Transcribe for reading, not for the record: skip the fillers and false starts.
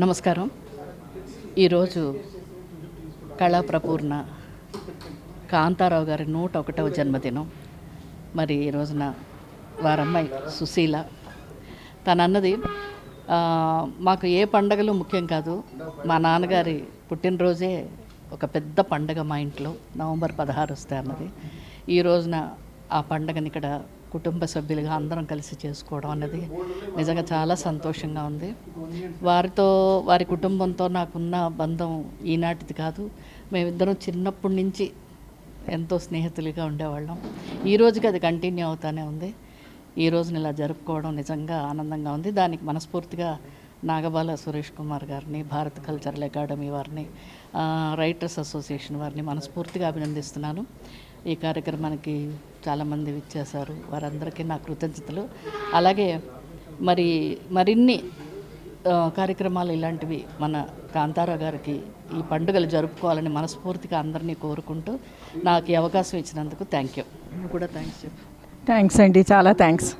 నమస్కారం. ఈరోజు కళాప్రపూర్ణ కాంతారావు గారి 101వ జన్మదినం. మరి ఈ రోజున వారమ్మాయి సుశీల తనన్నది మాకు ఏ పండగలు ముఖ్యం కాదు, మా నాన్నగారి పుట్టినరోజే ఒక పెద్ద పండగ మా ఇంట్లో, నవంబర్ 16 వస్తే అన్నది. ఈ రోజున ఆ పండగని ఇక్కడ కుటుంబ సభ్యులుగా అందరం కలిసి చేసుకోవడం అన్నది నిజంగా చాలా సంతోషంగా ఉంది. వారి కుటుంబంతో నాకున్న బంధం ఈనాటిది కాదు. మేమిద్దరం చిన్నప్పటి నుంచి ఎంతో స్నేహితులుగా ఉండేవాళ్ళం. ఈ రోజుకి అది కంటిన్యూ అవుతూనే ఉంది. ఈ రోజున ఇలా జరుపుకోవడం నిజంగా ఆనందంగా ఉంది. దానికి మనస్ఫూర్తిగా నాగబాల సురేష్ కుమార్ గారిని, భారత్ కల్చరల్ అకాడమీ వారిని, రైటర్స్ అసోసియేషన్ వారిని మనస్ఫూర్తిగా అభినందిస్తున్నాను. ఈ కార్యక్రమానికి చాలామంది విచ్చేశారు, వారందరికీ నా కృతజ్ఞతలు. అలాగే మరిన్ని కార్యక్రమాలు ఇలాంటివి మన కాంతారావు గారికి ఈ పండుగలు జరుపుకోవాలని మనస్ఫూర్తిగా అందరినీ కోరుకుంటూ నాకు ఈ అవకాశం ఇచ్చినందుకు థ్యాంక్ యూ. నువ్వు కూడా థ్యాంక్స్ చెప్పు. థ్యాంక్స్ అండి, చాలా థ్యాంక్స్.